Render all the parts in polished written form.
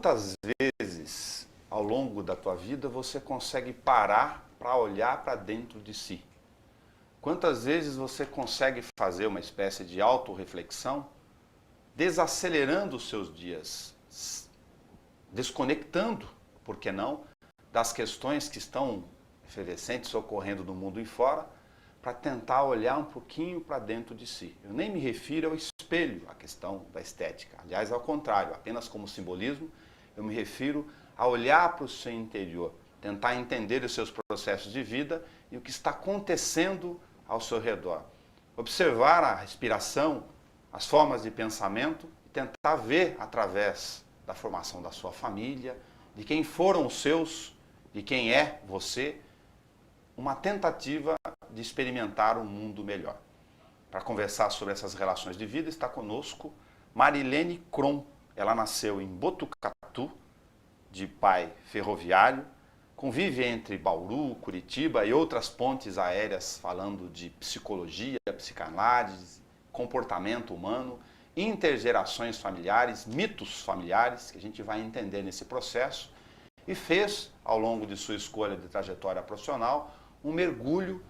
Quantas vezes ao longo da tua vida você consegue parar para olhar para dentro de si? Quantas vezes você consegue fazer uma espécie de autorreflexão, desacelerando os seus dias, desconectando, por que não, das questões que estão efervescentes ocorrendo no mundo e fora, para tentar olhar um pouquinho para dentro de si. Eu nem me refiro ao espelho, a questão da estética. Aliás, ao contrário, apenas como simbolismo, eu me refiro a olhar para o seu interior, tentar entender os seus processos de vida e o que está acontecendo ao seu redor. Observar a respiração, as formas de pensamento e tentar ver através da formação da sua família, de quem foram os seus, de quem é você, uma tentativa de experimentar um mundo melhor. Para conversar sobre essas relações de vida está conosco Marilene Kron. Ela nasceu em Botucatu, de pai ferroviário, convive entre Bauru, Curitiba e outras pontes aéreas falando de psicologia, psicanálise, comportamento humano, intergerações familiares, mitos familiares, que a gente vai entender nesse processo, e fez, ao longo de sua escolha de trajetória profissional, um mergulho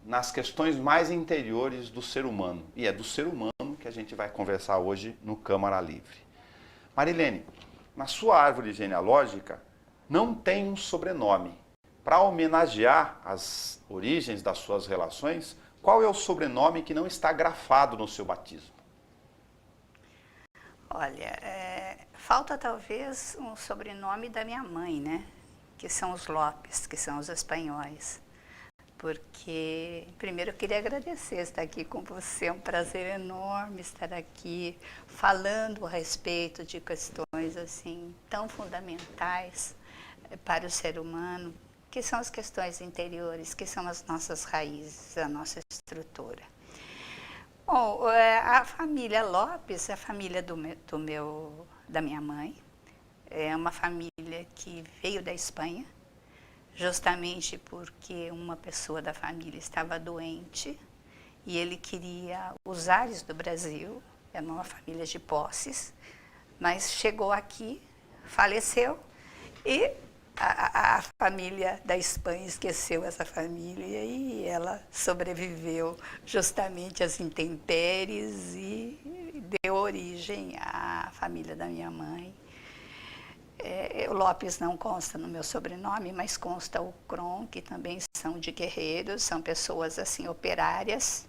nas questões mais interiores do ser humano. E é do ser humano que a gente vai conversar hoje no Câmara Livre. Marilene, na sua árvore genealógica não tem um sobrenome. Para homenagear as origens das suas relações, qual é o sobrenome que não está grafado no seu batismo? Olha, falta talvez um sobrenome da minha mãe, né? Que são os Lopes, que são os espanhóis. Porque, primeiro, eu queria agradecer estar aqui com você. É um prazer enorme estar aqui falando a respeito de questões assim tão fundamentais para o ser humano, que são as questões interiores, que são as nossas raízes, a nossa estrutura. Bom, a família Lopes, a família da minha mãe, é uma família que veio da Espanha, justamente porque uma pessoa da família estava doente e ele queria os ares do Brasil, era uma família de posses, mas chegou aqui, faleceu e a família da Espanha esqueceu essa família e ela sobreviveu justamente às intempéries e deu origem à família da minha mãe. O Lopes não consta no meu sobrenome, mas consta o Kron, que também são de guerreiros, são pessoas assim operárias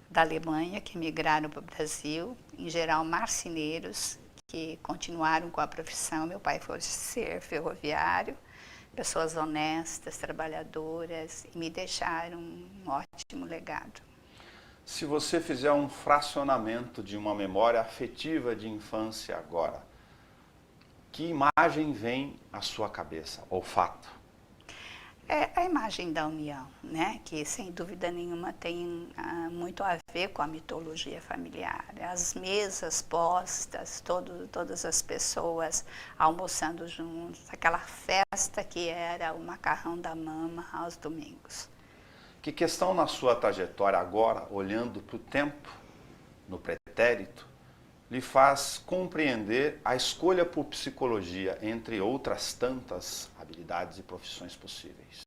da Alemanha que migraram para o Brasil, em geral marceneiros, que continuaram com a profissão. Meu pai foi ser ferroviário, pessoas honestas, trabalhadoras, e me deixaram um ótimo legado. Se você fizer um fracionamento de uma memória afetiva de infância agora, que imagem vem à sua cabeça, ou fato? É a imagem da união, né? Que sem dúvida nenhuma tem muito a ver com a mitologia familiar. As mesas postas, todas as pessoas almoçando juntos, aquela festa que era o macarrão da mama aos domingos. Que questão na sua trajetória agora, olhando para o tempo, no pretérito, lhe faz compreender a escolha por psicologia, entre outras tantas habilidades e profissões possíveis?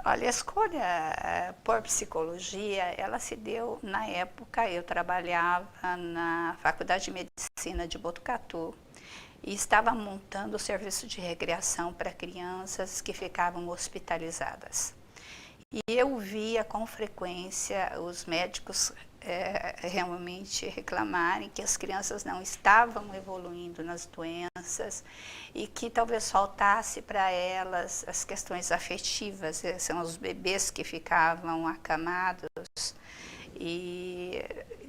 Olha, a escolha por psicologia, ela se deu na época, eu trabalhava na Faculdade de Medicina de Botucatu e estava montando o serviço de recreação para crianças que ficavam hospitalizadas. E eu via com frequência os médicos realmente reclamarem que as crianças não estavam evoluindo nas doenças e que talvez faltasse para elas as questões afetivas, são os bebês que ficavam acamados. E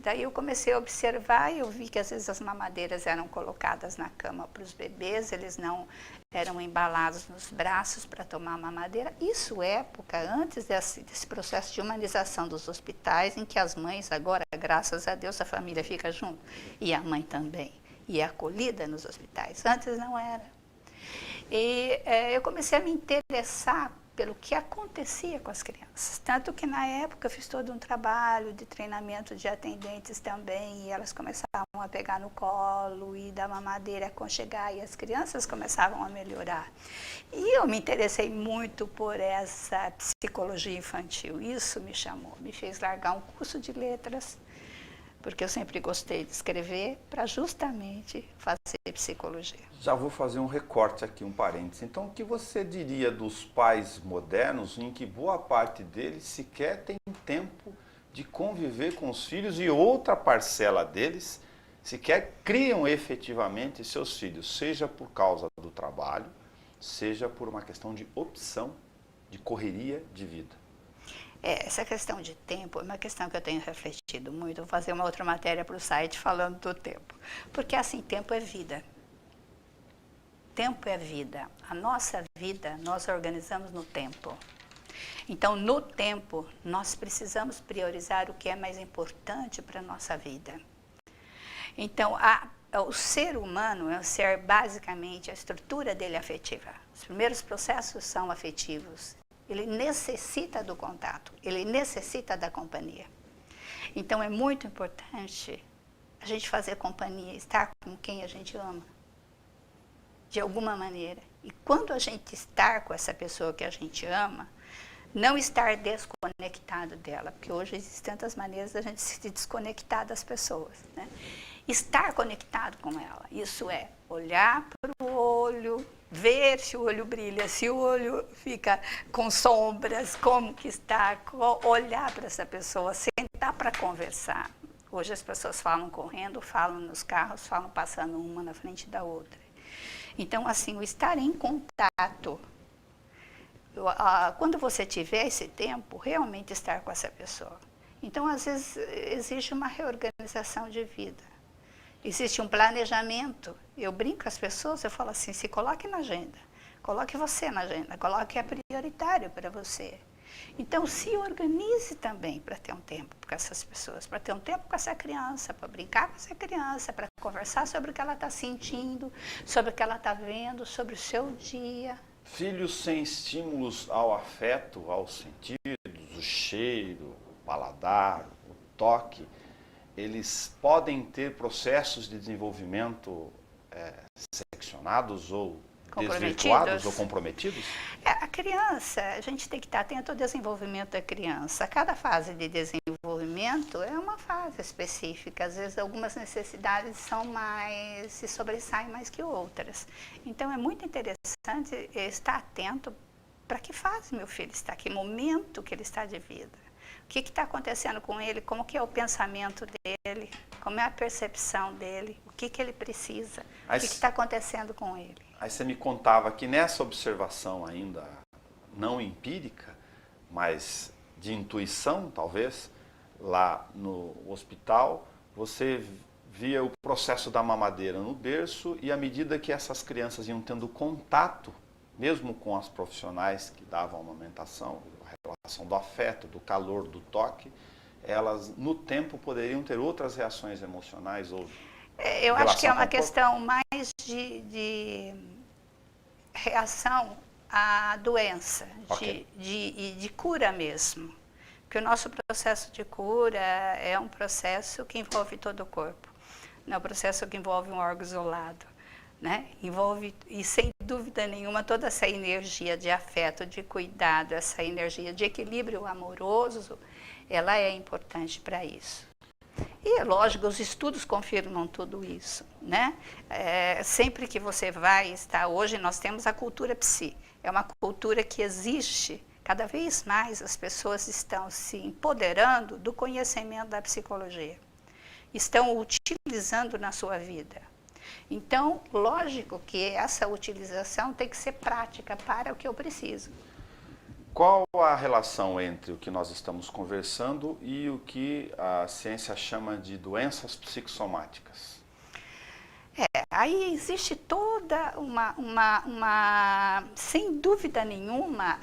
daí eu comecei a observar e eu vi que às vezes as mamadeiras eram colocadas na cama para os bebês, eles não eram embalados nos braços para tomar a mamadeira. Isso época, antes desse processo de humanização dos hospitais, em que as mães agora, graças a Deus, a família fica junto, e a mãe também, e é acolhida nos hospitais. Antes não era. E eu comecei a me interessar pelo que acontecia com as crianças. Tanto que na época eu fiz todo um trabalho de treinamento de atendentes também, e elas começavam a pegar no colo e dar mamadeira, aconchegar, e as crianças começavam a melhorar. E eu me interessei muito por essa psicologia infantil. Isso me chamou, me fez largar um curso de letras, porque eu sempre gostei de escrever, para justamente fazer psicologia. Já vou fazer um recorte aqui, um parênteses. Então, o que você diria dos pais modernos em que boa parte deles sequer tem tempo de conviver com os filhos e outra parcela deles sequer criam efetivamente seus filhos, seja por causa do trabalho, seja por uma questão de opção, de correria de vida? Essa questão de tempo é uma questão que eu tenho refletido muito. Vou fazer uma outra matéria para o site falando do tempo. Porque assim, tempo é vida. Tempo é vida. A nossa vida nós organizamos no tempo. Então, no tempo, nós precisamos priorizar o que é mais importante para a nossa vida. Então, o ser humano é um ser, basicamente, a estrutura dele é afetiva. Os primeiros processos são afetivos. Ele necessita do contato, ele necessita da companhia. Então é muito importante a gente fazer companhia, estar com quem a gente ama, de alguma maneira. E quando a gente estar com essa pessoa que a gente ama, não estar desconectado dela, porque hoje existem tantas maneiras da gente se desconectar das pessoas, né? Estar conectado com ela, isso é olhar para o olho, ver se o olho brilha, se o olho fica com sombras, como que está, olhar para essa pessoa, sentar para conversar. Hoje as pessoas falam correndo, falam nos carros, falam passando uma na frente da outra. Então, assim, o estar em contato, quando você tiver esse tempo, realmente estar com essa pessoa. Então, às vezes, existe uma reorganização de vida. Existe um planejamento. Eu brinco com as pessoas, eu falo assim, se coloque na agenda. Coloque você na agenda, coloque a prioritário para você. Então, se organize também para ter um tempo com essas pessoas, para ter um tempo com essa criança, para brincar com essa criança, para conversar sobre o que ela está sentindo, sobre o que ela está vendo, sobre o seu dia. Filhos sem estímulos ao afeto, aos sentidos, o cheiro, o paladar, o toque, eles podem ter processos de desenvolvimento seccionados ou desvirtuados ou comprometidos? A criança, a gente tem que estar atento ao desenvolvimento da criança. Cada fase de desenvolvimento é uma fase específica. Às vezes algumas necessidades se sobressaem mais que outras. Então é muito interessante estar atento para que fase meu filho está, que momento que ele está de vida. O que está acontecendo com ele, como que é o pensamento dele, como é a percepção dele, o que ele precisa, o que está acontecendo com ele. Aí você me contava que nessa observação ainda não empírica, mas de intuição talvez, lá no hospital, você via o processo da mamadeira no berço e à medida que essas crianças iam tendo contato, mesmo com as profissionais que davam a amamentação, a relação do afeto, do calor, do toque, elas no tempo poderiam ter outras reações emocionais ou eu acho que é uma questão mais de reação à doença, de cura mesmo. Porque o nosso processo de cura é um processo que envolve todo o corpo, não é um processo que envolve um órgão isolado, né? Envolve, e sem dúvida nenhuma, toda essa energia de afeto, de cuidado, essa energia de equilíbrio amoroso, ela é importante para isso. E é lógico, os estudos confirmam tudo isso, né? Sempre que você vai estar, hoje nós temos a cultura psi, é uma cultura que existe, cada vez mais as pessoas estão se empoderando do conhecimento da psicologia, estão utilizando na sua vida. Então, lógico que essa utilização tem que ser prática para o que eu preciso. Qual a relação entre o que nós estamos conversando e o que a ciência chama de doenças psicossomáticas? Aí existe toda sem dúvida nenhuma,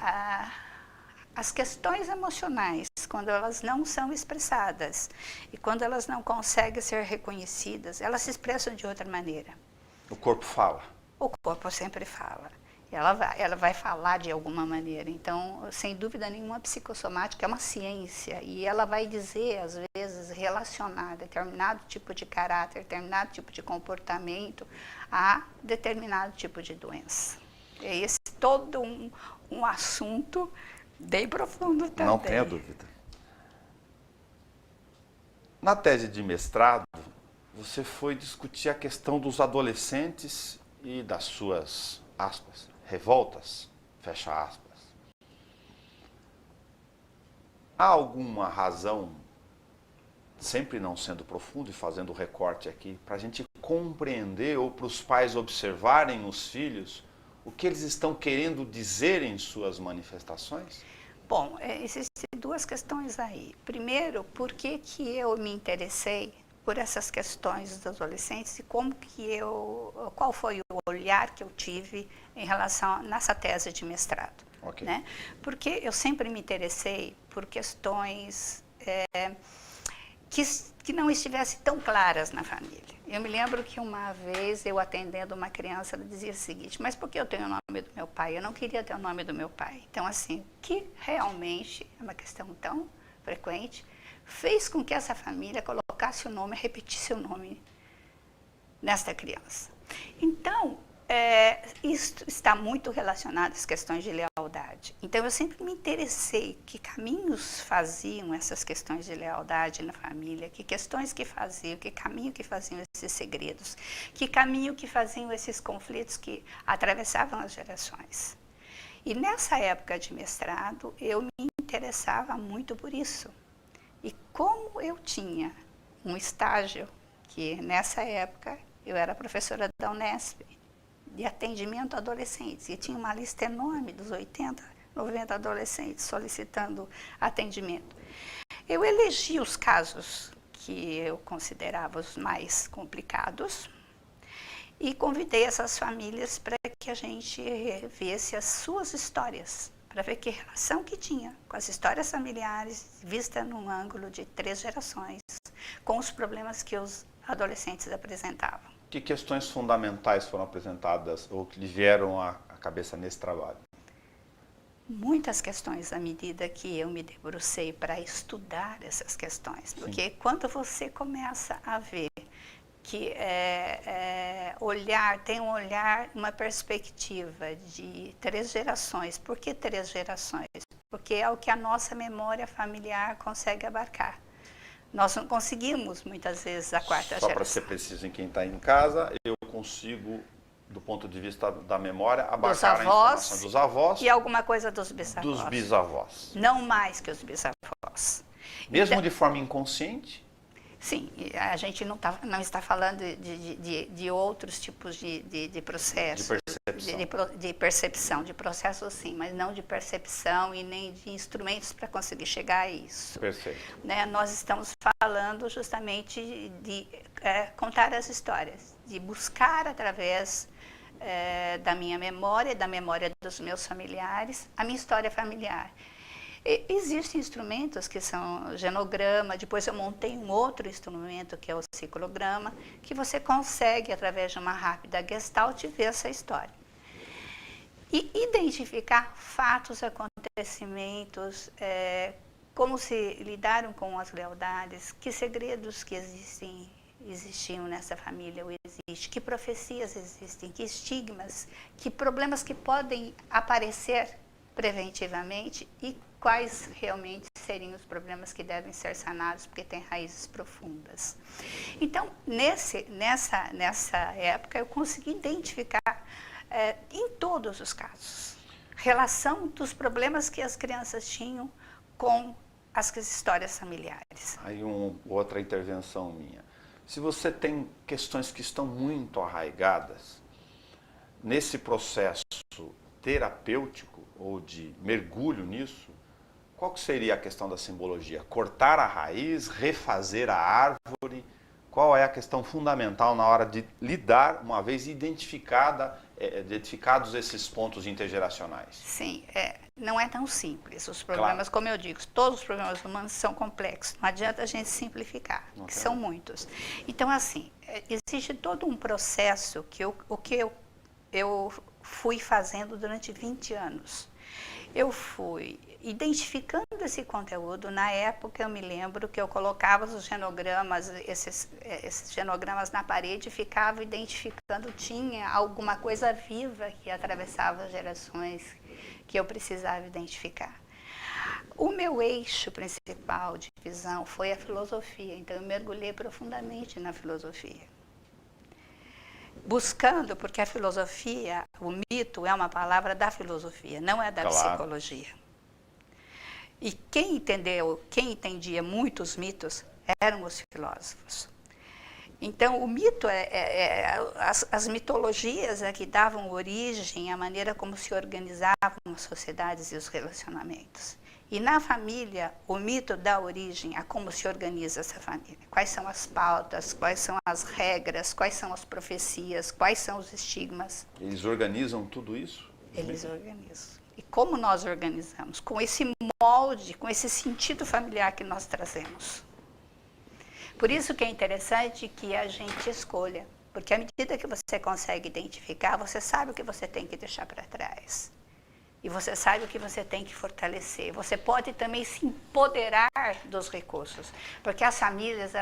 as questões emocionais, quando elas não são expressadas e quando elas não conseguem ser reconhecidas, elas se expressam de outra maneira. O corpo fala. O corpo sempre fala. ela vai falar de alguma maneira. Então, sem dúvida nenhuma, a psicossomática é uma ciência e ela vai dizer, às vezes, relacionar determinado tipo de caráter, determinado tipo de comportamento a determinado tipo de doença. É esse todo um assunto bem profundo também. Não tenha dúvida. Na tese de mestrado, você foi discutir a questão dos adolescentes e das suas, aspas, revoltas, fecha aspas. Há alguma razão, sempre não sendo profundo e fazendo recorte aqui, para a gente compreender ou para os pais observarem nos filhos o que eles estão querendo dizer em suas manifestações? Bom, existem duas questões aí. Primeiro, por que eu me interessei por essas questões dos adolescentes e qual foi o olhar que eu tive em relação nessa tese de mestrado. Okay. Né? Porque eu sempre me interessei por questões que não estivessem tão claras na família. Eu me lembro que uma vez eu atendendo uma criança, ela dizia o seguinte: mas por que eu tenho o nome do meu pai? Eu não queria ter o nome do meu pai. Então, assim, que realmente é uma questão tão frequente, fez com que essa família colocasse o nome, repetisse o nome nesta criança. Então, isso está muito relacionado às questões de lealdade. Então, eu sempre me interessei que caminhos faziam essas questões de lealdade na família, que questões que faziam, que caminho que faziam esses segredos, que caminho que faziam esses conflitos que atravessavam as gerações. E nessa época de mestrado, eu me interessava muito por isso. E como eu tinha um estágio, que nessa época eu era professora da Unesp, de atendimento a adolescentes, e tinha uma lista enorme dos 80, 90 adolescentes solicitando atendimento. Eu elegi os casos que eu considerava os mais complicados e convidei essas famílias para que a gente revisse as suas histórias, para ver que relação que tinha com as histórias familiares, vista num ângulo de 3 gerações, com os problemas que os adolescentes apresentavam. Que questões fundamentais foram apresentadas ou que lhe vieram à cabeça nesse trabalho? Muitas questões à medida que eu me debrucei para estudar essas questões. Porque quando você começa a ver que tem um olhar, uma perspectiva de 3 gerações. Por que 3 gerações? Porque é o que a nossa memória familiar consegue abarcar. Nós não conseguimos, muitas vezes, a 4ª geração. Só para ser preciso em quem está em casa, eu consigo, do ponto de vista da memória, abarcar a informação dos avós e alguma coisa dos bisavós. Dos bisavós. Não mais que os bisavós. Mesmo então, de forma inconsciente? Sim, a gente não está falando de outros tipos de processos. De percepção, de processos sim, mas não de percepção e nem de instrumentos para conseguir chegar a isso. Perfeito. Né? Nós estamos falando justamente de contar as histórias, de buscar através da minha memória, da memória dos meus familiares, a minha história familiar. Existem instrumentos que são genograma, depois eu montei um outro instrumento que é o ciclograma, que você consegue, através de uma rápida gestalt, ver essa história. E identificar fatos, acontecimentos, como se lidaram com as lealdades, que segredos que existiam nessa família ou existe, que profecias existem, que estigmas, que problemas que podem aparecer preventivamente e quais realmente seriam os problemas que devem ser sanados, porque têm raízes profundas. Então, nessa época, eu consegui identificar em todos os casos relação dos problemas que as crianças tinham com as histórias familiares. Aí outra intervenção minha. Se você tem questões que estão muito arraigadas, nesse processo terapêutico ou de mergulho nisso, qual que seria a questão da simbologia? Cortar a raiz, refazer a árvore? Qual é a questão fundamental na hora de lidar, uma vez identificados esses pontos intergeracionais? Sim, não é tão simples. Os problemas, como eu digo, todos os problemas humanos são complexos. Não adianta a gente simplificar, que são muitos. Então, assim, existe todo um processo que eu fui fazendo durante 20 anos. Eu fui identificando esse conteúdo. Na época, eu me lembro que eu colocava os genogramas, esses genogramas na parede e ficava identificando, tinha alguma coisa viva que atravessava as gerações que eu precisava identificar. O meu eixo principal de visão foi a filosofia, então eu mergulhei profundamente na filosofia. Buscando, porque a filosofia, o mito é uma palavra da filosofia, não é da psicologia. E quem entendia muitos mitos eram os filósofos. Então, o mito, as mitologias é que davam origem à maneira como se organizavam as sociedades e os relacionamentos. E na família, o mito dá origem a como se organiza essa família. Quais são as pautas, quais são as regras, quais são as profecias, quais são os estigmas. Eles organizam tudo isso? Eles organizam. E como nós organizamos? Com esse molde, com esse sentido familiar que nós trazemos. Por isso que é interessante que a gente escolha. Porque à medida que você consegue identificar, você sabe o que você tem que deixar para trás. E você sabe o que você tem que fortalecer. Você pode também se empoderar dos recursos. Porque as famílias,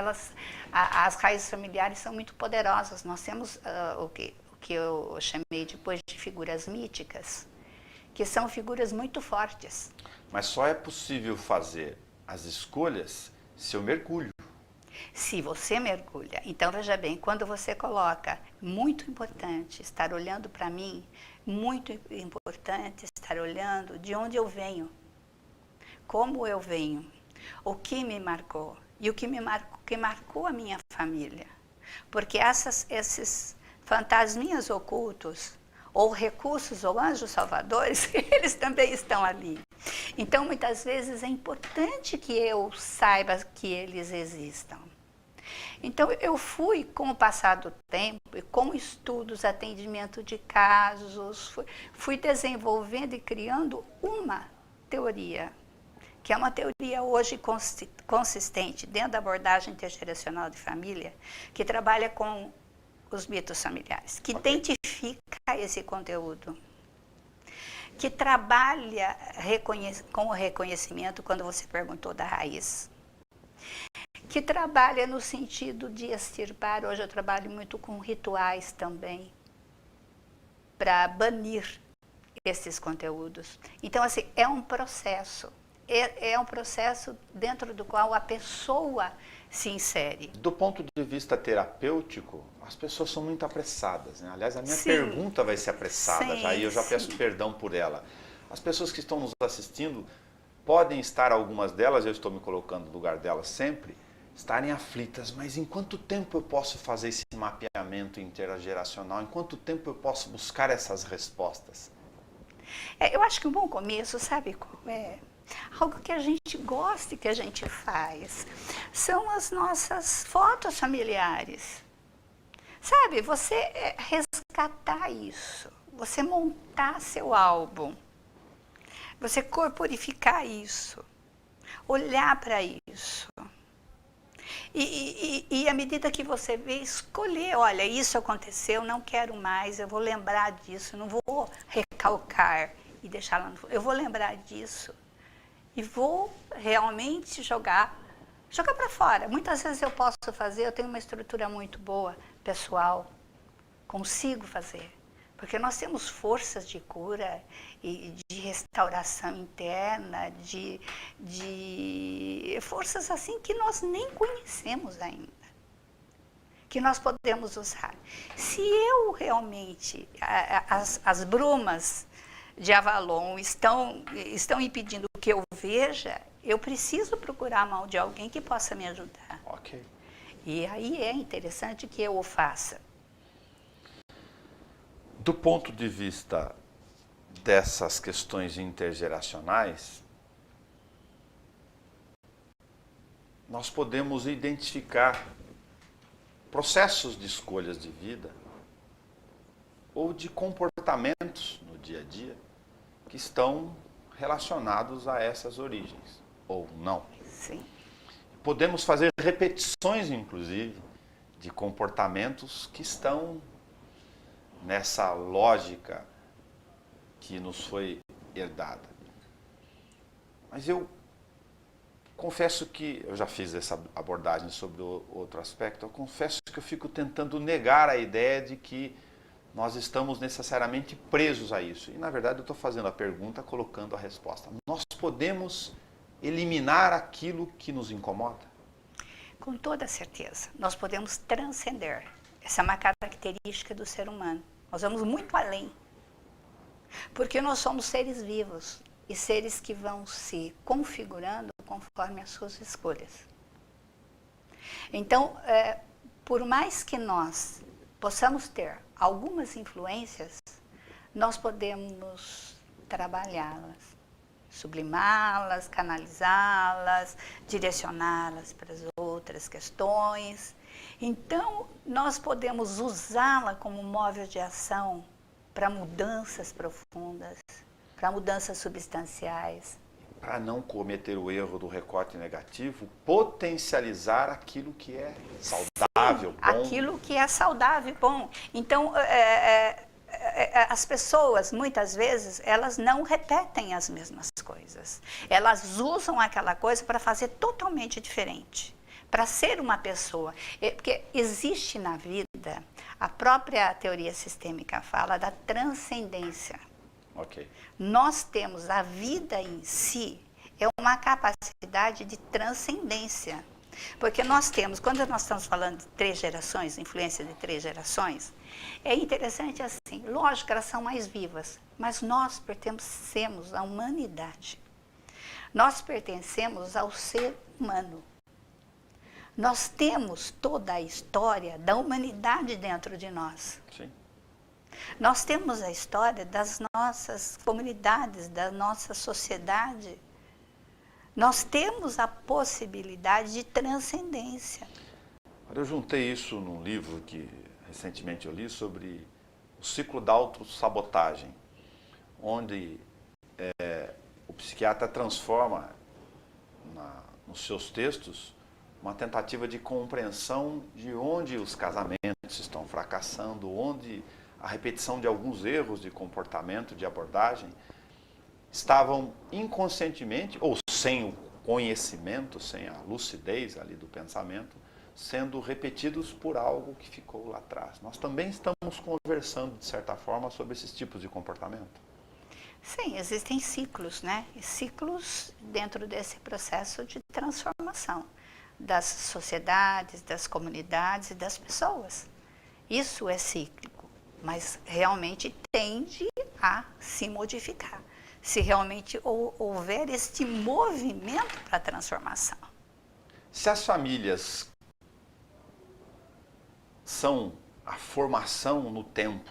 as raízes familiares são muito poderosas. Nós temos o que eu chamei depois de figuras míticas, que são figuras muito fortes. Mas só é possível fazer as escolhas se eu mergulho. Se você mergulha. Então, veja bem, quando você coloca, muito importante estar olhando para mim, muito importante estar olhando de onde eu venho, como eu venho, o que me marcou e o que marcou a minha família. Porque esses fantasminhas ocultos, ou recursos, ou anjos salvadores, eles também estão ali. Então, muitas vezes é importante que eu saiba que eles existam. Então, eu fui, com o passar do tempo, e com estudos, atendimento de casos, fui desenvolvendo e criando uma teoria, que é uma teoria hoje consistente dentro da abordagem intergeracional de família, que trabalha com os mitos familiares, que identifica esse conteúdo, que trabalha com o reconhecimento, quando você perguntou da raiz, que trabalha no sentido de extirpar. Hoje eu trabalho muito com rituais também, para banir esses conteúdos. Então, assim, é um processo. É um processo dentro do qual a pessoa se insere. Do ponto de vista terapêutico, as pessoas são muito apressadas, né? Aliás, a minha pergunta vai ser apressada, já, e eu já peço perdão por ela. As pessoas que estão nos assistindo podem estar, algumas delas, eu estou me colocando no lugar delas sempre, estarem aflitas, mas em quanto tempo eu posso fazer esse mapeamento intergeracional? Em quanto tempo eu posso buscar essas respostas? Eu acho que um bom começo, sabe, algo que a gente gosta e que a gente faz, são as nossas fotos familiares. Sabe, você resgatar isso, você montar seu álbum, você corporificar isso, olhar para isso. E à medida que você vê, escolher, olha, isso aconteceu, não quero mais, eu vou lembrar disso, não vou recalcar e deixar lá no fundo. Eu vou lembrar disso e vou realmente jogar para fora. Muitas vezes eu posso fazer, eu tenho uma estrutura muito boa, pessoal, consigo fazer. Porque nós temos forças de cura e de restauração interna, de forças assim que nós nem conhecemos ainda, que nós podemos usar. Se eu realmente, as brumas de Avalon estão impedindo que eu veja, eu preciso procurar a mão de alguém que possa me ajudar. Ok. E aí é interessante que eu o faça. Do ponto de vista dessas questões intergeracionais, nós podemos identificar processos de escolhas de vida ou de comportamentos no dia a dia que estão relacionados a essas origens, ou não. Sim. Podemos fazer repetições, inclusive, de comportamentos que estão nessa lógica que nos foi herdada. Mas eu confesso que, eu já fiz essa abordagem sobre o outro aspecto, eu confesso que eu fico tentando negar a ideia de que nós estamos necessariamente presos a isso. E, na verdade, eu estou fazendo a pergunta, colocando a resposta. Nós podemos eliminar aquilo que nos incomoda? Com toda certeza, nós podemos transcender. Essa é uma característica do ser humano. Nós vamos muito além. Porque nós somos seres vivos e seres que vão se configurando conforme as suas escolhas. Então, por mais que nós possamos ter algumas influências, nós podemos trabalhá-las, sublimá-las, canalizá-las, direcioná-las para as outras questões. Então, nós podemos usá-la como móvel de ação para mudanças profundas, para mudanças substanciais. Para não cometer o erro do recorte negativo, potencializar aquilo que é saudável, sim, bom. Aquilo que é saudável e bom. Então, as pessoas, muitas vezes, elas não repetem as mesmas coisas. Elas usam aquela coisa para fazer totalmente diferente, para ser uma pessoa. Porque existe na vida, a própria teoria sistêmica fala da transcendência. Okay. Nós temos a vida em si, é uma capacidade de transcendência. Porque nós temos, quando nós estamos falando de 3 gerações, influência de 3 gerações, é interessante assim, lógico que elas são mais vivas, mas nós pertencemos à humanidade. Nós pertencemos ao ser humano. Nós temos toda a história da humanidade dentro de nós. Sim. Nós temos a história das nossas comunidades, da nossa sociedade. Nós temos a possibilidade de transcendência. Eu juntei isso num livro que recentemente eu li sobre o ciclo da autossabotagem, onde o psiquiatra transforma nos seus textos uma tentativa de compreensão de onde os casamentos estão fracassando, onde a repetição de alguns erros de comportamento, de abordagem, estavam inconscientemente, ou sem o conhecimento, sem a lucidez ali do pensamento, sendo repetidos por algo que ficou lá atrás. Nós também estamos conversando, de certa forma, sobre esses tipos de comportamento. Sim, existem ciclos, né? E ciclos dentro desse processo de transformação das sociedades, das comunidades e das pessoas. Isso é cíclico, mas realmente tende a se modificar, se realmente houver este movimento para a transformação. Se as famílias são a formação no tempo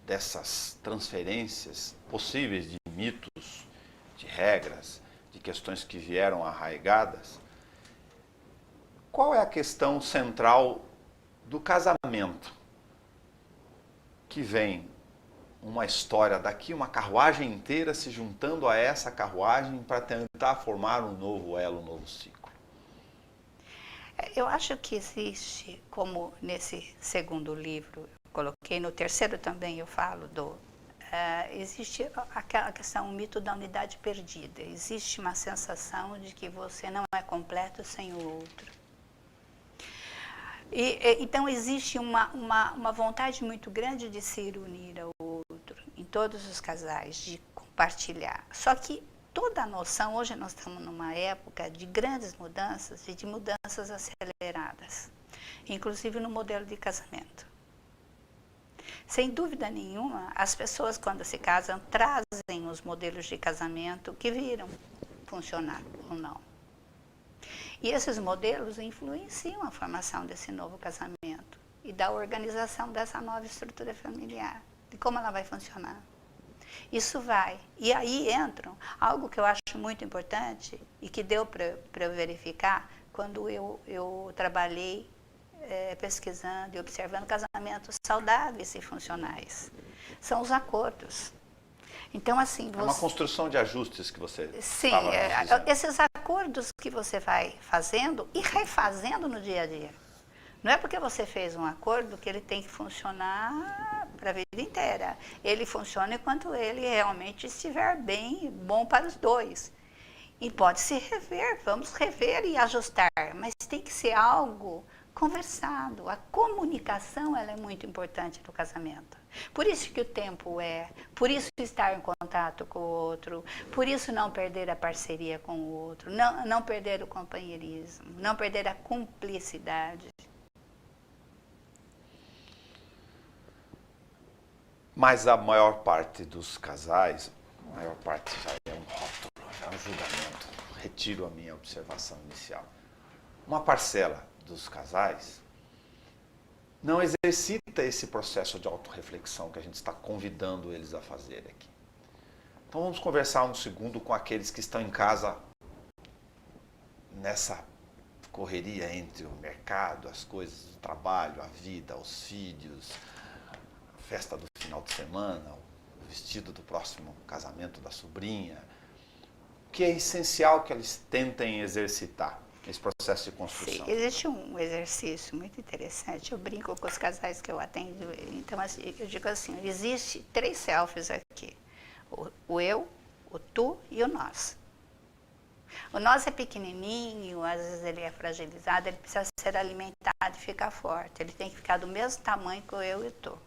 dessas transferências possíveis de mitos, de regras, de questões que vieram arraigadas, qual é a questão central do casamento? Que vem uma história daqui, uma carruagem inteira se juntando a essa carruagem para tentar formar um novo elo, um novo ciclo. Eu acho que existe, como nesse segundo livro eu coloquei, no terceiro também eu falo existe aquela questão, o mito da unidade perdida. Existe uma sensação de que você não é completo sem o outro. Então existe uma vontade muito grande de se unir ao outro, em todos os casais, de compartilhar. Só que toda a noção, hoje nós estamos numa época de grandes mudanças e de mudanças aceleradas, inclusive no modelo de casamento. Sem dúvida nenhuma, as pessoas quando se casam trazem os modelos de casamento que viram funcionar ou não. E esses modelos influenciam a formação desse novo casamento e da organização dessa nova estrutura familiar, de como ela vai funcionar. Isso vai. E aí entram algo que eu acho muito importante e que deu para eu verificar quando eu trabalhei pesquisando e observando casamentos saudáveis e funcionais. São os acordos. Então, assim, É uma construção de ajustes que você Sim, esses acordos que você vai fazendo e refazendo no dia a dia. Não é porque você fez um acordo que ele tem que funcionar para a vida inteira. Ele funciona enquanto ele realmente estiver bem, bom para os dois. E pode se rever, vamos rever e ajustar, mas tem que ser algo conversado. A comunicação ela é muito importante no casamento. Por isso que o tempo por isso estar em contato com o outro, por isso não perder a parceria com o outro, não perder o companheirismo, não perder a cumplicidade. Mas a maior parte dos casais, a maior parte já é um rótulo, já é um julgamento, retiro a minha observação inicial. Uma parcela dos casais não exercita esse processo de autorreflexão que a gente está convidando eles a fazer aqui. Então vamos conversar um segundo com aqueles que estão em casa nessa correria entre o mercado, as coisas do trabalho, a vida, os filhos, a festa do final de semana, o vestido do próximo casamento da sobrinha, que é essencial que eles tentem exercitar esse processo de construção. Sim, existe um exercício muito interessante, eu brinco com os casais que eu atendo, então assim, eu digo assim, existe 3 selfies aqui, o eu, o tu e o nós. O nós é pequenininho, às vezes ele é fragilizado, ele precisa ser alimentado e ficar forte, ele tem que ficar do mesmo tamanho que o eu e o tu,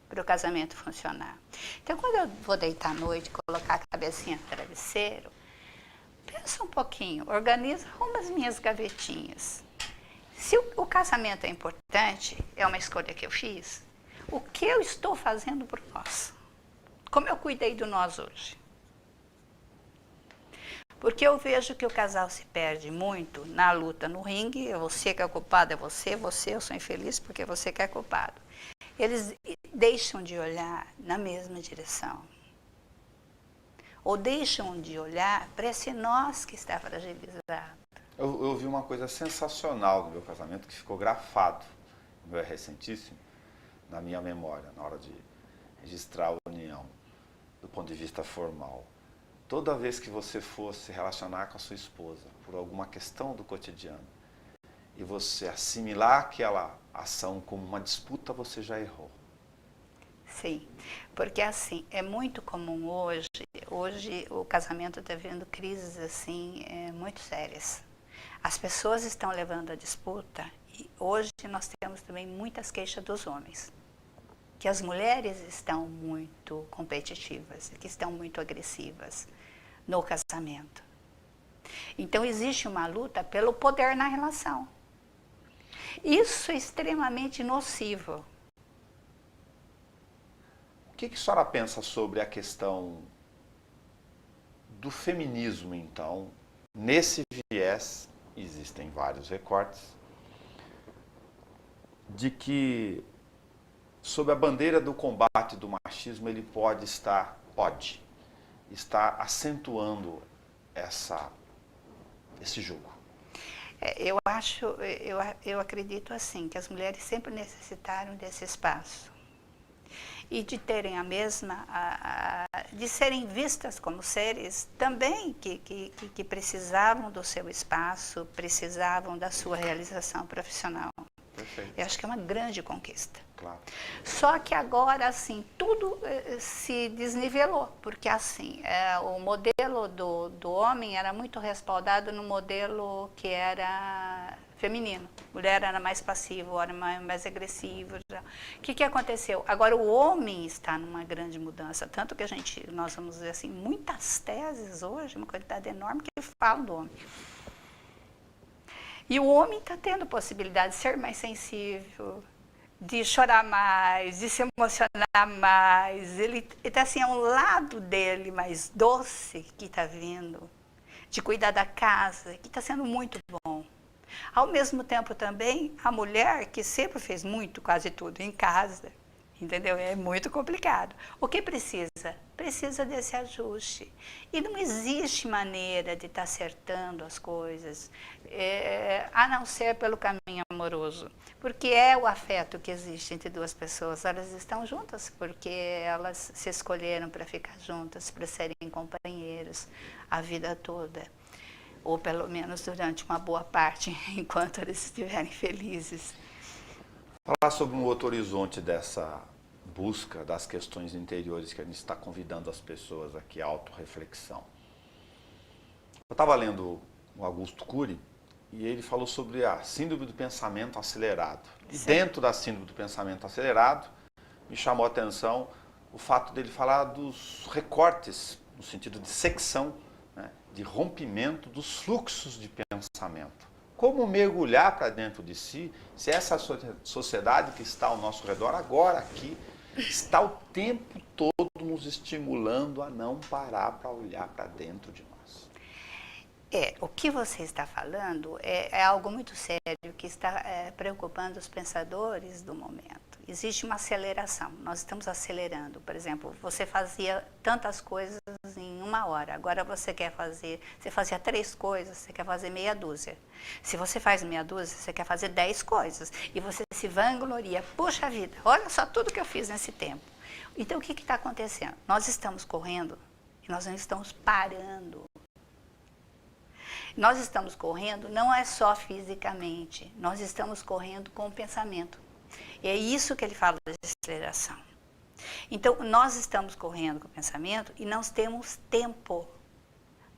para o casamento funcionar. Então quando eu vou deitar à noite, colocar a cabecinha no travesseiro, pensa um pouquinho, organiza, arruma as minhas gavetinhas. Se o casamento é importante, é uma escolha que eu fiz, o que eu estou fazendo por nós? Como eu cuidei do nós hoje? Porque eu vejo que o casal se perde muito na luta no ringue, você que é culpado é você, eu sou infeliz porque você que é culpado. Eles deixam de olhar na mesma direção. Ou deixam de olhar para esse nós que está fragilizado. Eu vi uma coisa sensacional no meu casamento que ficou grafado, o meu é recentíssimo, na minha memória, na hora de registrar a união, do ponto de vista formal. Toda vez que você for se relacionar com a sua esposa por alguma questão do cotidiano e você assimilar aquela ação como uma disputa, você já errou. Sim, porque assim, é muito comum hoje o casamento está vivendo crises assim, muito sérias. As pessoas estão levando a disputa e hoje nós temos também muitas queixas dos homens. Que as mulheres estão muito competitivas, que estão muito agressivas no casamento. Então existe uma luta pelo poder na relação. Isso é extremamente nocivo. O que a senhora pensa sobre a questão do feminismo, então? Nesse viés, existem vários recortes, de que, sob a bandeira do combate do machismo, ele pode estar acentuando esse jogo. Eu acredito assim, que as mulheres sempre necessitaram desse espaço. E de terem de serem vistas como seres também que precisavam do seu espaço, precisavam da sua realização profissional. Perfeito. Eu acho que é uma grande conquista. Claro. Só que agora, assim, tudo se desnivelou, porque assim, o modelo do homem era muito respaldado no modelo que era feminino. Mulher era mais passiva, o homem mais agressivo. O que aconteceu? Agora o homem está numa grande mudança, tanto que nós vamos ver assim, muitas teses hoje, uma quantidade enorme que falam do homem. E o homem está tendo possibilidade de ser mais sensível, de chorar mais, de se emocionar mais. Ele está assim, é um lado dele mais doce que está vindo, de cuidar da casa, que está sendo muito bom. Ao mesmo tempo também, a mulher que sempre fez muito, quase tudo em casa, entendeu? É muito complicado. O que precisa? Precisa desse ajuste. E não existe maneira de estar acertando as coisas, a não ser pelo caminho amoroso. Porque é o afeto que existe entre duas pessoas. Elas estão juntas porque elas se escolheram para ficar juntas, para serem companheiros a vida toda. Ou pelo menos durante uma boa parte, enquanto eles estiverem felizes. Falar sobre um outro horizonte busca das questões interiores que a gente está convidando as pessoas aqui à autorreflexão. Eu estava lendo o Augusto Cury e ele falou sobre a síndrome do pensamento acelerado. E dentro da síndrome do pensamento acelerado, me chamou a atenção o fato dele falar dos recortes, no sentido de secção, né, de rompimento dos fluxos de pensamento. Como mergulhar para dentro de si, se essa sociedade que está ao nosso redor, agora aqui, está o tempo todo nos estimulando a não parar para olhar para dentro de nós. O que você está falando é algo muito sério que está preocupando os pensadores do momento. Existe uma aceleração, nós estamos acelerando. Por exemplo, você fazia tantas coisas em 1 hora, agora você fazia 3 coisas, você quer fazer meia dúzia. Se você faz meia dúzia, você quer fazer 10 coisas. E você se vangloria, puxa vida, olha só tudo que eu fiz nesse tempo. Então o que está acontecendo? Nós estamos correndo e nós não estamos parando. Nós estamos correndo não é só fisicamente, nós estamos correndo com o pensamento. E é isso que ele fala de aceleração. Então, nós estamos correndo com o pensamento e não temos tempo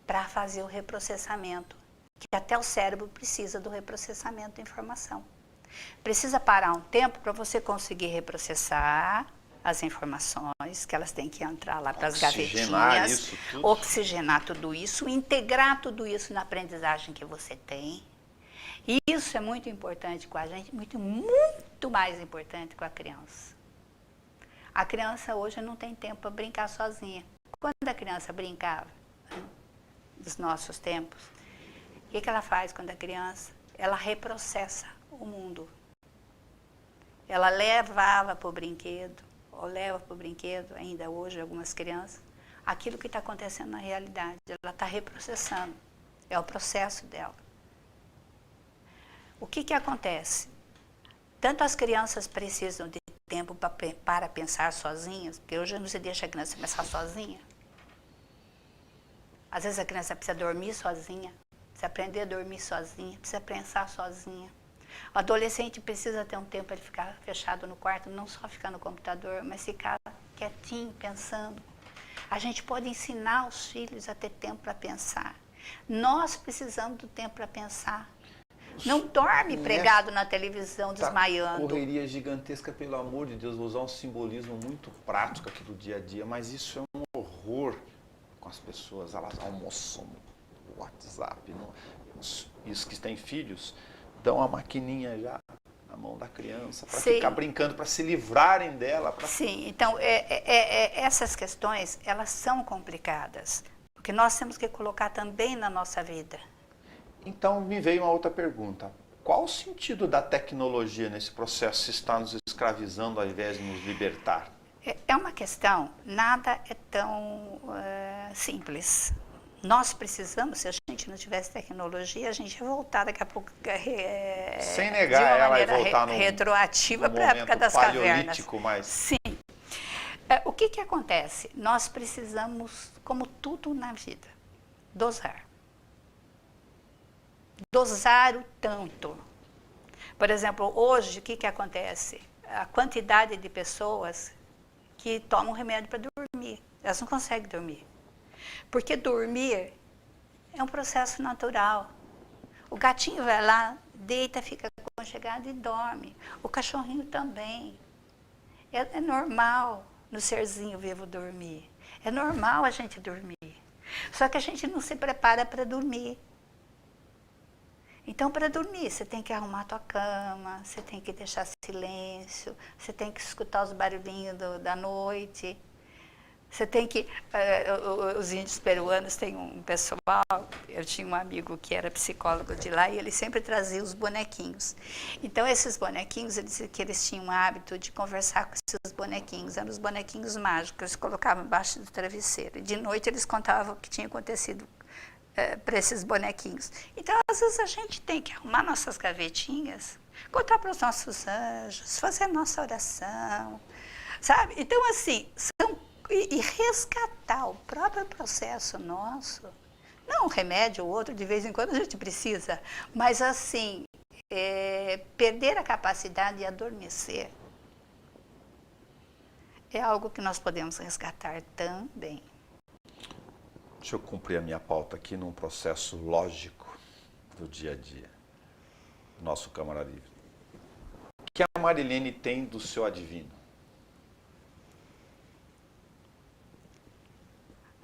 para fazer o reprocessamento, que até o cérebro precisa do reprocessamento da informação. Precisa parar um tempo para você conseguir reprocessar as informações, que elas têm que entrar lá para as gavetinhas, oxigenar tudo isso, integrar tudo isso na aprendizagem que você tem. E isso é muito importante com a gente, muito mais importante com a criança. A criança hoje não tem tempo para brincar sozinha. Quando a criança brincava, dos nossos tempos, o que ela faz quando é criança? Ela reprocessa o mundo. Ela levava para o brinquedo, ou leva para o brinquedo, ainda hoje, algumas crianças, aquilo que está acontecendo na realidade. Ela está reprocessando. É o processo dela. O que acontece? Tanto as crianças precisam de tempo para pensar sozinhas, porque hoje não se deixa a criança pensar sozinha. Às vezes a criança precisa dormir sozinha, precisa aprender a dormir sozinha, precisa pensar sozinha. O adolescente precisa ter um tempo para ele ficar fechado no quarto, não só ficar no computador, mas ficar quietinho, pensando. A gente pode ensinar os filhos a ter tempo para pensar. Nós precisamos do tempo para pensar. Não dorme pregado na televisão, desmaiando. Correria gigantesca, pelo amor de Deus, vou usar um simbolismo muito prático aqui do dia a dia, mas isso é um horror com as pessoas. Elas almoçam no WhatsApp. Isso que têm filhos, dão a maquininha já na mão da criança para ficar brincando, para se livrarem dela. Sim, então essas questões, elas são complicadas, porque nós temos que colocar também na nossa vida. Então me veio uma outra pergunta. Qual o sentido da tecnologia nesse processo, se está nos escravizando ao invés de nos libertar? É uma questão, nada é tão simples. Nós precisamos, se a gente não tivesse tecnologia, a gente ia voltar daqui a pouco sem negar ela e voltar no retroativa para a época das cavernas. Mas... Sim. O que acontece? Nós precisamos, como tudo na vida, dosar. Dosar o tanto. Por exemplo, hoje, o que acontece? A quantidade de pessoas que tomam remédio para dormir, elas não conseguem dormir. Porque dormir é um processo natural. O gatinho vai lá, deita, fica aconchegado e dorme. O cachorrinho também. É normal no serzinho vivo dormir. É normal a gente dormir. Só que a gente não se prepara para dormir. Então, para dormir, você tem que arrumar a tua cama, você tem que deixar silêncio, você tem que escutar os barulhinhos da noite. Você tem que... os índios peruanos têm um pessoal... Eu tinha um amigo que era psicólogo de lá e ele sempre trazia os bonequinhos. Então, esses bonequinhos, ele dizia que eles tinham o hábito de conversar com esses bonequinhos. Eram os bonequinhos mágicos, eles colocavam embaixo do travesseiro. E de noite, eles contavam o que tinha acontecido para esses bonequinhos. Então, às vezes, a gente tem que arrumar nossas gavetinhas, contar para os nossos anjos, fazer a nossa oração, sabe? Então, assim, e resgatar o próprio processo nosso. Não um remédio ou outro, de vez em quando a gente precisa, mas assim, perder a capacidade de adormecer. é algo que nós podemos resgatar também. Deixa eu cumprir a minha pauta aqui num processo lógico do dia a dia. Nosso Câmara Livre. O que a Marilene tem do seu adivino?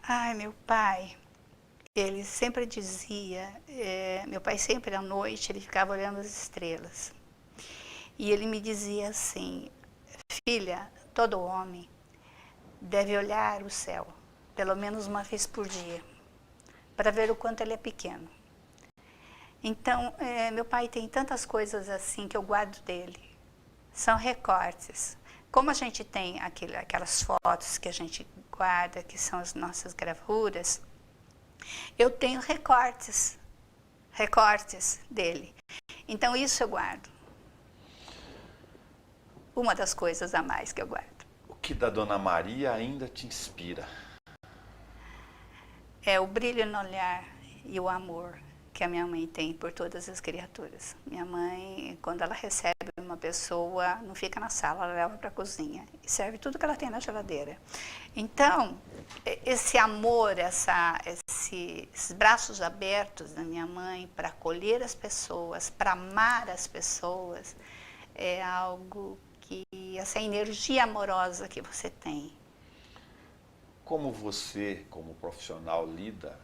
Ai, meu pai, ele sempre dizia, meu pai sempre à noite, ele ficava olhando as estrelas. E ele me dizia assim, filha, todo homem deve olhar o céu, pelo menos uma vez por dia, para ver o quanto ele é pequeno. Então, meu pai tem tantas coisas assim que eu guardo dele. São recortes. Como a gente tem aquelas fotos que a gente guarda, que são as nossas gravuras, eu tenho recortes dele. Então, isso eu guardo. Uma das coisas a mais que eu guardo. O que da Dona Maria ainda te inspira? É o brilho no olhar e o amor que a minha mãe tem por todas as criaturas. Minha mãe, quando ela recebe uma pessoa, não fica na sala, ela leva para a cozinha e serve tudo que ela tem na geladeira. Então, esse amor, esses braços abertos da minha mãe para acolher as pessoas, para amar as pessoas, é algo que, essa energia amorosa que você tem. Como você, como profissional, lida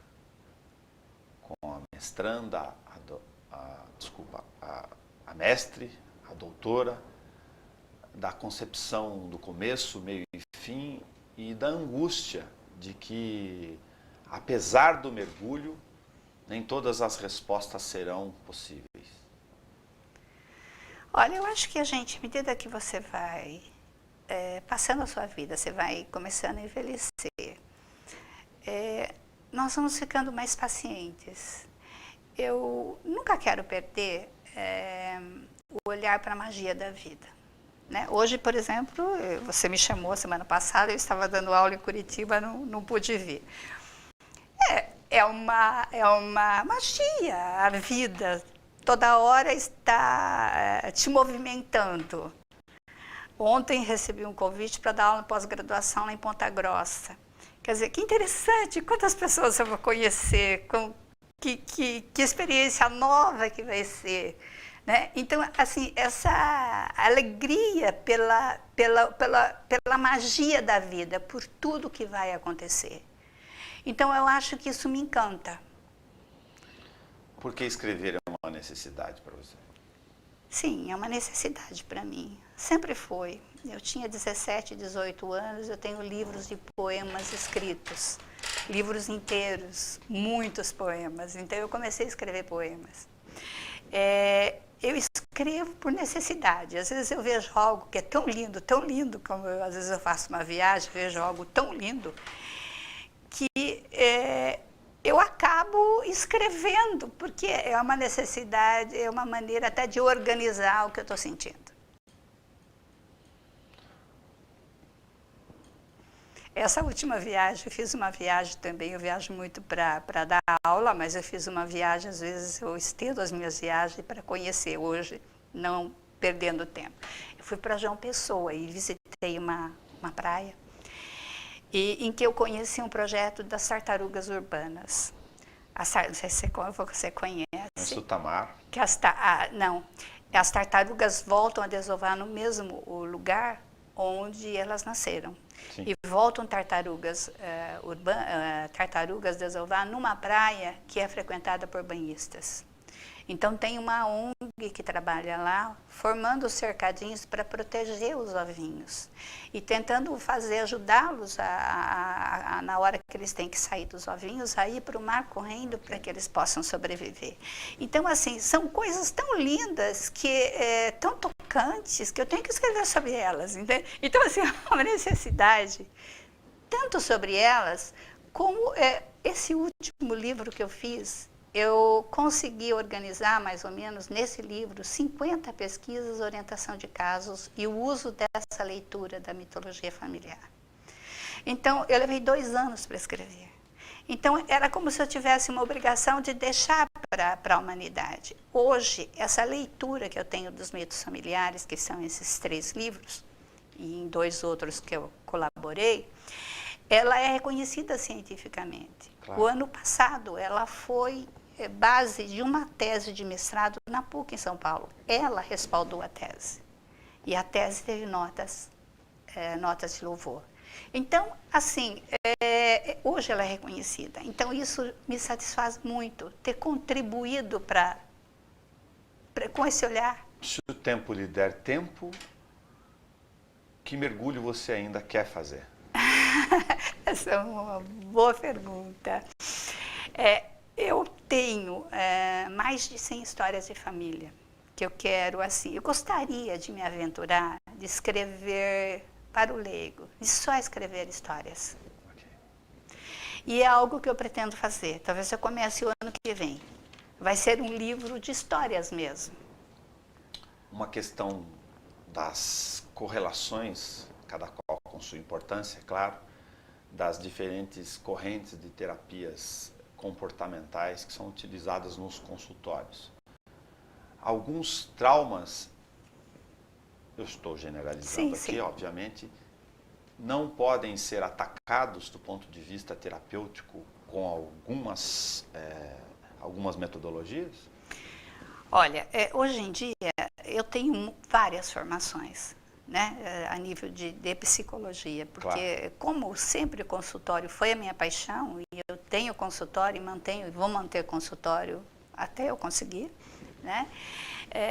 com a mestranda, a mestre, a doutora, da concepção do começo, meio e fim, e da angústia de que, apesar do mergulho, nem todas as respostas serão possíveis? Olha, eu acho que a gente, à medida que você vai passando a sua vida, você vai começando a envelhecer, nós vamos ficando mais pacientes. Eu nunca quero perder o olhar para a magia da vida. Né? Hoje, por exemplo, você me chamou semana passada, eu estava dando aula em Curitiba, não pude vir. É uma magia, a vida toda hora está te movimentando. Ontem recebi um convite para dar aula em pós-graduação lá em Ponta Grossa. Quer dizer, que interessante, quantas pessoas eu vou conhecer, que experiência nova que vai ser. Né? Então, assim, essa alegria pela magia da vida, por tudo que vai acontecer. Então, eu acho que isso me encanta. Por que escrever é uma necessidade para você? Sim, é uma necessidade para mim. Sempre foi. Eu tinha 17, 18 anos, eu tenho livros de poemas escritos, livros inteiros, muitos poemas. Então, eu comecei a escrever poemas. Eu escrevo por necessidade. Às vezes eu vejo algo que é tão lindo, como às vezes eu faço uma viagem, vejo algo tão lindo, que eu acabo escrevendo, porque é uma necessidade, é uma maneira até de organizar o que eu estou sentindo. Essa última viagem, eu fiz uma viagem também, eu viajo muito para dar aula, mas eu fiz uma viagem, às vezes eu estendo as minhas viagens para conhecer hoje, não perdendo tempo. Eu fui para João Pessoa e visitei uma praia, em que eu conheci um projeto das tartarugas urbanas. Não sei se você conhece. Sultamar? Não, as tartarugas voltam a desovar no mesmo lugar onde elas nasceram. Sim. E voltam tartarugas desovar numa praia que é frequentada por banhistas. Então tem uma ONG que trabalha lá, formando cercadinhos para proteger os ovinhos e tentando ajudá-los na hora que eles têm que sair dos ovinhos, a ir para o mar correndo para que eles possam sobreviver. Então, assim, são coisas tão lindas, tão tocantes, que eu tenho que escrever sobre elas. Entende? Então, assim, é uma necessidade, tanto sobre elas, como esse último livro que eu fiz. Eu consegui organizar, mais ou menos, nesse livro, 50 pesquisas, orientação de casos e o uso dessa leitura da mitologia familiar. Então, eu levei 2 anos para escrever. Então, era como se eu tivesse uma obrigação de deixar para a humanidade. Hoje, essa leitura que eu tenho dos mitos familiares, que são esses 3 livros, e em 2 outros que eu colaborei, ela é reconhecida cientificamente. Claro. O ano passado, ela foi base de uma tese de mestrado na PUC em São Paulo. Ela respaldou a tese. E a tese teve notas de louvor. Então, assim, hoje ela é reconhecida. Então, isso me satisfaz muito, ter contribuído com esse olhar. Se o tempo lhe der tempo, que mergulho você ainda quer fazer? Essa é uma boa pergunta. Eu tenho mais de 100 histórias de família que eu quero, assim, eu gostaria de me aventurar, de escrever para o leigo, de só escrever histórias. Okay. E é algo que eu pretendo fazer, talvez eu comece o ano que vem. Vai ser um livro de histórias mesmo. Uma questão das correlações, cada qual com sua importância, é claro, das diferentes correntes de terapias comportamentais que são utilizadas nos consultórios. Alguns traumas, eu estou generalizando aqui, sim. Obviamente, não podem ser atacados do ponto de vista terapêutico com algumas metodologias? Olha, hoje em dia eu tenho várias formações, né, a nível de psicologia, porque Claro. como sempre o consultório foi a minha paixão, e eu tenho consultório e mantenho, e vou manter consultório até eu conseguir, né,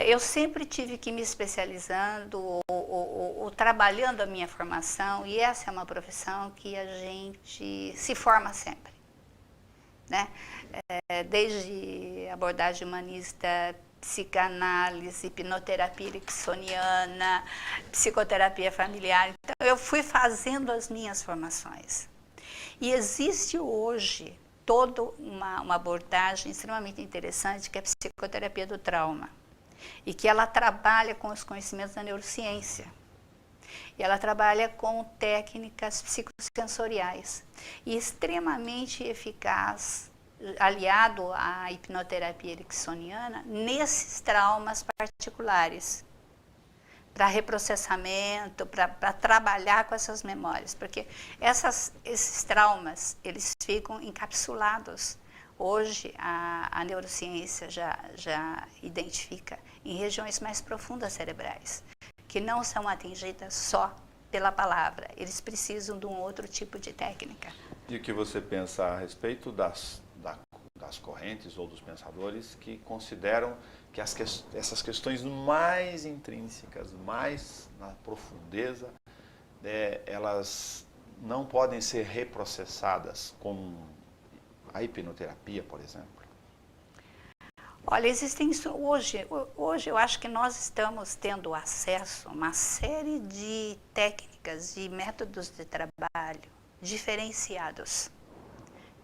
eu sempre tive que ir me especializando ou trabalhando a minha formação, e essa é uma profissão que a gente se forma sempre, né? Desde abordagem humanista, psicanálise, hipnoterapia ericksoniana, psicoterapia familiar. Então, eu fui fazendo as minhas formações. E existe hoje toda uma abordagem extremamente interessante, que é a psicoterapia do trauma, e que ela trabalha com os conhecimentos da neurociência. E ela trabalha com técnicas psicossensoriais e extremamente eficaz, aliado à hipnoterapia ericksoniana, nesses traumas particulares, para reprocessamento, para trabalhar com essas memórias, porque esses traumas, eles ficam encapsulados. Hoje, a neurociência já identifica em regiões mais profundas cerebrais, que não são atingidas só pela palavra, eles precisam de um outro tipo de técnica. E o que você pensa a respeito das correntes ou dos pensadores que consideram que essas questões mais intrínsecas, mais na profundeza, elas não podem ser reprocessadas com a hipnoterapia, por exemplo? Olha, hoje eu acho que nós estamos tendo acesso a uma série de técnicas e métodos de trabalho diferenciados,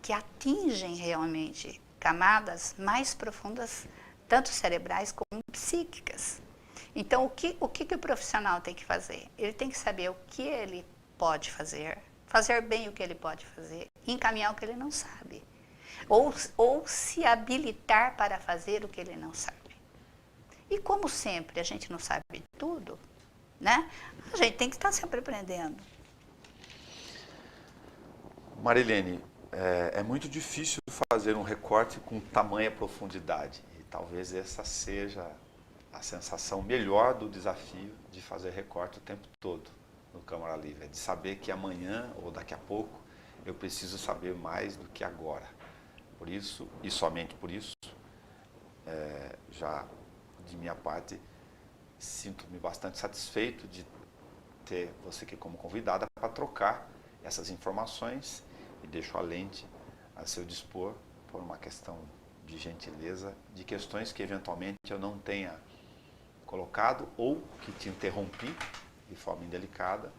que atingem realmente camadas mais profundas, tanto cerebrais como psíquicas. Então, o que o profissional tem que fazer? Ele tem que saber o que ele pode fazer bem o que ele pode fazer, e encaminhar o que ele não sabe. Ou se habilitar para fazer o que ele não sabe. E como sempre a gente não sabe tudo, né? A gente tem que estar sempre aprendendo. Marilene, é muito difícil fazer um recorte com tamanha profundidade. E talvez essa seja a sensação melhor do desafio de fazer recorte o tempo todo no Câmara Livre. É de saber que amanhã ou daqui a pouco eu preciso saber mais do que agora. Por isso, e somente por isso, já de minha parte, sinto-me bastante satisfeito de ter você aqui como convidada para trocar essas informações e deixo a lente a seu dispor por uma questão de gentileza, de questões que eventualmente eu não tenha colocado ou que te interrompi de forma indelicada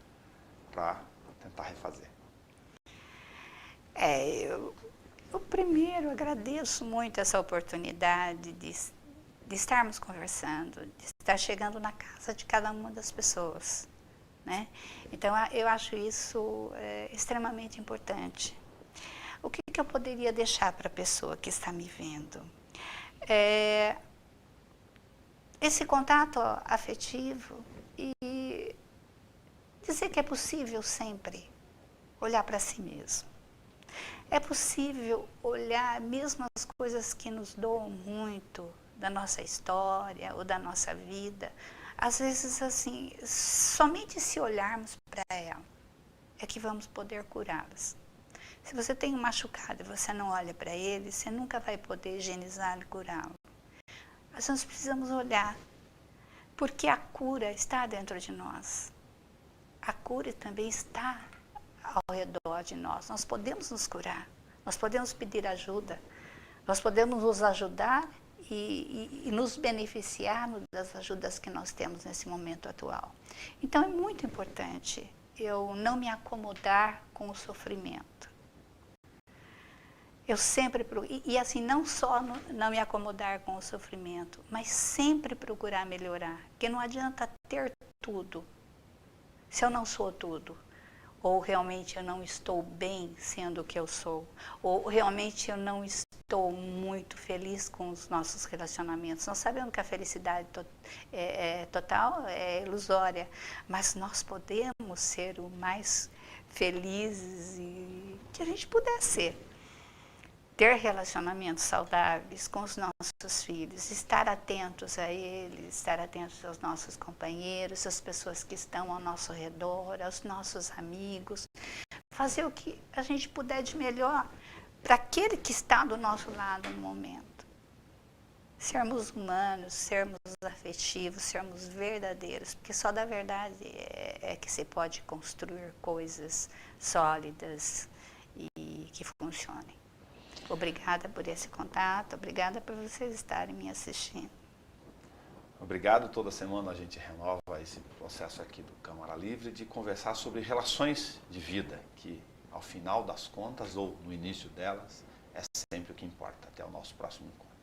para tentar refazer. Eu primeiro agradeço muito essa oportunidade de estarmos conversando, de estar chegando na casa de cada uma das pessoas, né? Então, eu acho isso extremamente importante. O que eu poderia deixar para a pessoa que está me vendo? Esse contato afetivo e dizer que é possível sempre olhar para si mesmo. É possível olhar mesmo as coisas que nos doam muito da nossa história ou da nossa vida. Às vezes, assim, somente se olharmos para ela é que vamos poder curá-las. Se você tem um machucado e você não olha para ele, você nunca vai poder higienizá-lo e curá-lo. Mas nós precisamos olhar, porque a cura está dentro de nós. A cura também está ao redor de nós. Nós podemos nos curar, nós podemos pedir ajuda, nós podemos nos ajudar e nos beneficiar das ajudas que nós temos nesse momento atual. Então é muito importante eu não me acomodar com o sofrimento. Eu sempre, e assim, não só não me acomodar com o sofrimento, mas sempre procurar melhorar, porque não adianta ter tudo, se eu não sou tudo. Ou realmente eu não estou bem sendo o que eu sou, ou realmente eu não estou muito feliz com os nossos relacionamentos. Nós sabemos que a felicidade total é ilusória, mas nós podemos ser o mais felizes que a gente puder ser. Ter relacionamentos saudáveis com os nossos filhos, estar atentos a eles, estar atentos aos nossos companheiros, às pessoas que estão ao nosso redor, aos nossos amigos, fazer o que a gente puder de melhor para aquele que está do nosso lado no momento. Sermos humanos, sermos afetivos, sermos verdadeiros, porque só da verdade é que se pode construir coisas sólidas e que funcionem. Obrigada por esse contato, obrigada por vocês estarem me assistindo. Obrigado. Toda semana a gente renova esse processo aqui do Câmara Livre de conversar sobre relações de vida, que ao final das contas ou no início delas é sempre o que importa. Até o nosso próximo encontro.